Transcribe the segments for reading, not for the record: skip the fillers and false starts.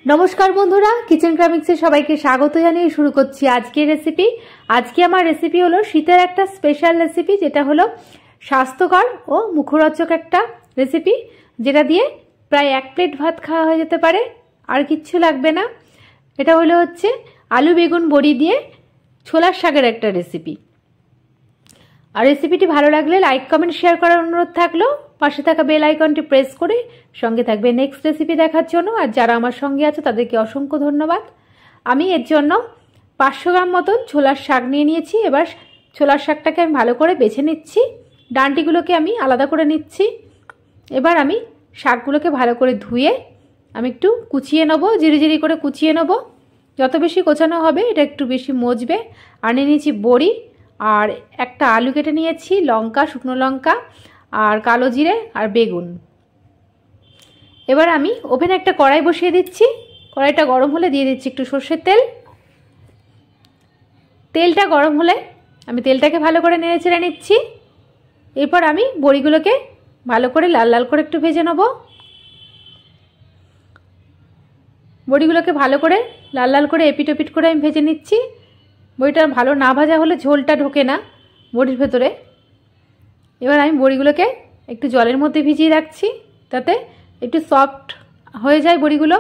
নমস্কার বন্ধুরা, কিচেন ক্রামিক্সে সবাইকে স্বাগত জানিয়ে শুরু করছি আজকের রেসিপি। আজকে আমার রেসিপি হলো শীতের একটা স্পেশাল রেসিপি, যেটা হলো স্বাস্থ্যকর ও মুখরোচক একটা রেসিপি, যেটা দিয়ে প্রায় 1 প্লেট ভাত খাওয়া হয়ে যেতে পারে, আর কিচ্ছু লাগবে না। এটা হচ্ছে আলু বেগুন বড়ি দিয়ে ছোলার শাকের একটা রেসিপি। আর রেসিপিটি ভালো লাগলে লাইক কমেন্ট শেয়ার করার অনুরোধ থাকলো। পাশে থাকা বেল আইকনটি প্রেস করে সঙ্গে থাকবে নেক্সট রেসিপি দেখার জন্য। আর যারা আমার সঙ্গে আছে তাদেরকে অসংখ্য ধন্যবাদ। আমি এর জন্য 500 গ্রাম মতন ছোলার শাক নিয়ে নিয়েছি। এবার ছোলার শাকটাকে আমি ভালো করে বেছে নিচ্ছি, ডাঁটিগুলোকে আমি আলাদা করে নিচ্ছি। এবার আমি শাকগুলোকে ভালো করে ধুয়ে আমি একটু কুচিয়ে নেবো, জিরি করে কুচিয়ে নেবো। যত বেশি কোচানো হবে এটা একটু বেশি মজবে। আর নিয়ে নিয়েছি বড়ি, আর একটা আলু কেটে নিয়েছি, লঙ্কা, শুকনো লঙ্কা, আর কালো জিরে, আর বেগুন। এবার আমি ওভেনে একটা কড়াই বসিয়ে দিচ্ছি। কড়াইটা গরম হলে দিয়ে দিচ্ছি একটু সর্ষের তেল। তেলটা গরম হলে আমি তেলটাকে ভালো করে নেড়ে চেড়ে নিচ্ছি। এরপর আমি বড়িগুলোকে ভালো করে লাল লাল করে একটু ভেজে নেব। বড়িগুলোকে ভালো করে লাল লাল করে এপিট ওপিট করে আমি ভেজে নিচ্ছি। বড়িটা ভালো না ভাজা হলে ঝোলটা ঢোকে না বড়ির ভেতরে। এবার আমি বড়িগুলোকে একটু জলের মধ্যে ভিজিয়ে রাখছি, তাতে একটু সফট হয়ে যায় বড়িগুলো।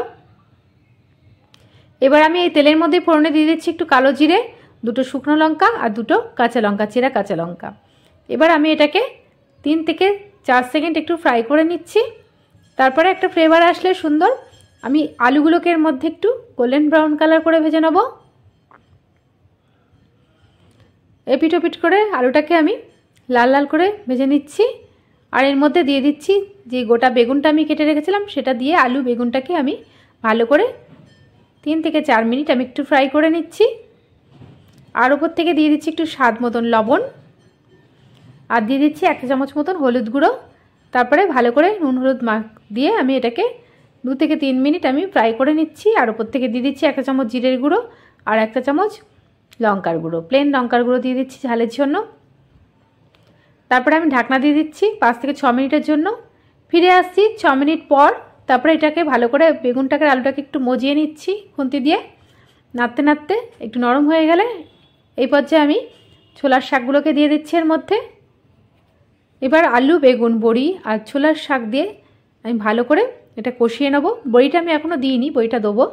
এবার আমি এই তেলের মধ্যে ফোড়নে দিয়ে দিচ্ছি একটু কালো জিরে, 2টো শুকনো লঙ্কা, আর 2টো কাঁচা লঙ্কা, চেরা কাঁচা লঙ্কা। এবার আমি এটাকে 3 থেকে 4 সেকেন্ড একটু ফ্রাই করে নিচ্ছি। তারপরে একটা ফ্লেভার আসলে সুন্দর, আমি আলুগুলোকে এর মধ্যে একটু গোল্ডেন ব্রাউন কালার করে ভেজে নেব। এপিট ওপিট করে আলুটাকে আমি লাল লাল করে ভেজে নিচ্ছি। আর এর মধ্যে দিয়ে দিচ্ছি যে গোটা বেগুনটা আমি কেটে রেখেছিলাম, সেটা দিয়ে আলু বেগুনটাকে আমি ভালো করে 3 থেকে 4 মিনিট আমি একটু ফ্রাই করে নিচ্ছি। আর ওপর থেকে দিয়ে দিচ্ছি একটু স্বাদ মতন লবণ, আর দিয়ে দিচ্ছি 1 চামচ মতন হলুদ গুঁড়ো। তারপরে ভালো করে নুন হলুদ মাখ দিয়ে আমি এটাকে 2 থেকে 3 মিনিট আমি ফ্রাই করে নিচ্ছি। আর ওপর থেকে দিয়ে দিচ্ছি 1 চামচ জিরের গুঁড়ো, আর 1 চামচ লঙ্কার গুঁড়ো, প্লেন লঙ্কার গুঁড়ো দিয়ে দিচ্ছি ঝালের জন্য। তারপরে আমি ঢাকনা দিয়ে দিচ্ছি 5 থেকে 6 মিনিটের জন্য। ফিরে আসছি 6 মিনিট পর। তারপরে এটাকে ভালো করে বেগুনটাকে আলুটাকে একটু মজিয়ে নিচ্ছি খুন্তি দিয়ে, নাড়তে নাড়তে একটু নরম হয়ে গেলে এই পর্যায়ে আমি ছোলার শাকগুলোকে দিয়ে দিচ্ছি এর মধ্যে। এবার আলু বেগুন বড়ি আর ছোলার শাক দিয়ে আমি ভালো করে এটা কষিয়ে নেব। বড়িটা আমি এখনও দিইনি, বড়িটা দেবো।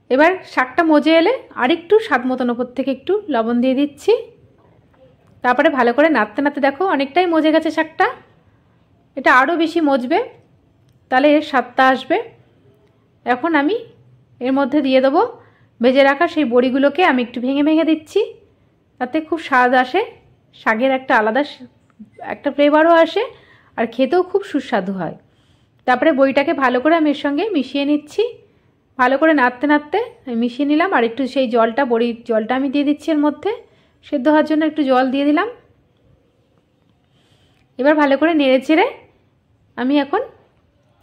এবার শাকটা মজে এলে আরেকটু স্বাদ মতন ওপর থেকে একটু লবণ দিয়ে দিচ্ছি। তারপরে ভালো করে নাড়তে নাড়তে দেখো অনেকটাই মজে গেছে শাকটা। এটা আরও বেশি মজবে, তাহলে এর স্বাদটা আসবে। এখন আমি এর মধ্যে দিয়ে দেবো ভেজে রাখা সেই বড়িগুলোকে আমি একটু ভেঙে ভেঙে দিচ্ছি, তাতে খুব স্বাদ আসে, শাকের একটা আলাদা একটা ফ্লেভারও আসে, আর খেতেও খুব সুস্বাদু হয়। তারপরে বড়িটাকে ভালো করে আমি এর সঙ্গে মিশিয়ে নিচ্ছি। ভালো করে নাড়তে নাড়তে আমি মিশিয়ে নিলাম। আর একটু সেই জলটা, বড়ির জলটা আমি দিয়ে দিচ্ছি এর মধ্যে, সেদ্ধ হওয়ার জন্য একটু জল দিয়ে দিলাম। এবার ভালো করে নেড়ে চেড়ে আমি এখন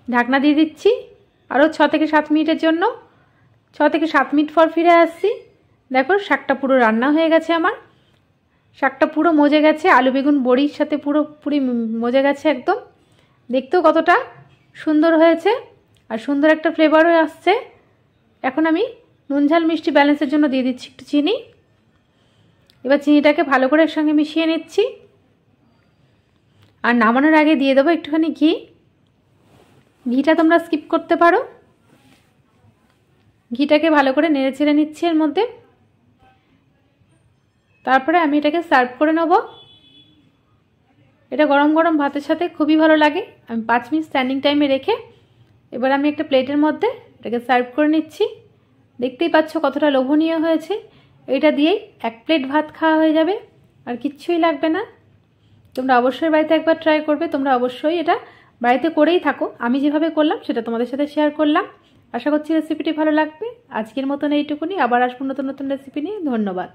ঢাকনা দিয়ে দিচ্ছি আরও 6 থেকে 7 মিনিটের জন্য। 6 থেকে 7 মিনিট পর ফিরে আসছি। দেখো শাকটা পুরো রান্না হয়ে গেছে আমার। শাকটা পুরো মজে গেছে, আলু বেগুন বড়ির সাথে পুরোপুরি মজে গেছে একদম। দেখতেও কতটা সুন্দর হয়েছে, আর সুন্দর একটা ফ্লেভারও আসছে। এখন আমি নুন ঝাল মিষ্টি ব্যালেন্সের জন্য দিয়ে দিচ্ছি একটু চিনি। এবার চিনিটাকে ভালো করে এর সঙ্গে মিশিয়ে নিচ্ছি। আর নামানোর আগে দিয়ে দেবো একটুখানি ঘি। ঘিটা তোমরা স্কিপ করতে পারো। ঘিটাকে ভালো করে নেড়ে চেড়ে নিচ্ছি এর মধ্যে। তারপরে আমি এটাকে সার্ভ করে নেব। এটা গরম গরম ভাতের সাথে খুবই ভালো লাগে। আমি 5 মিনিট স্ট্যান্ডিং টাইমে রেখে এবার আমি একটা প্লেটের মধ্যে এটাকে সার্ভ করে নিচ্ছি। দেখতেই পাচ্ছ কতটা লোভনীয় হয়েছে। এটা দিয়েই 1 প্লেট ভাত খাওয়া হয়ে যাবে, আর কিচ্ছুই লাগবে না। তোমরা অবশ্যই বাড়িতে একবার ট্রাই করবে। তোমরা অবশ্যই এটা বাড়িতে করেই থাকো। আমি যেভাবে করলাম সেটা তোমাদের সাথে শেয়ার করলাম। আশা করছি রেসিপিটি ভালো লাগবে। আজকের মতন এইটুকুনি, আবার আসবো নতুন নতুন রেসিপি নিয়ে। ধন্যবাদ।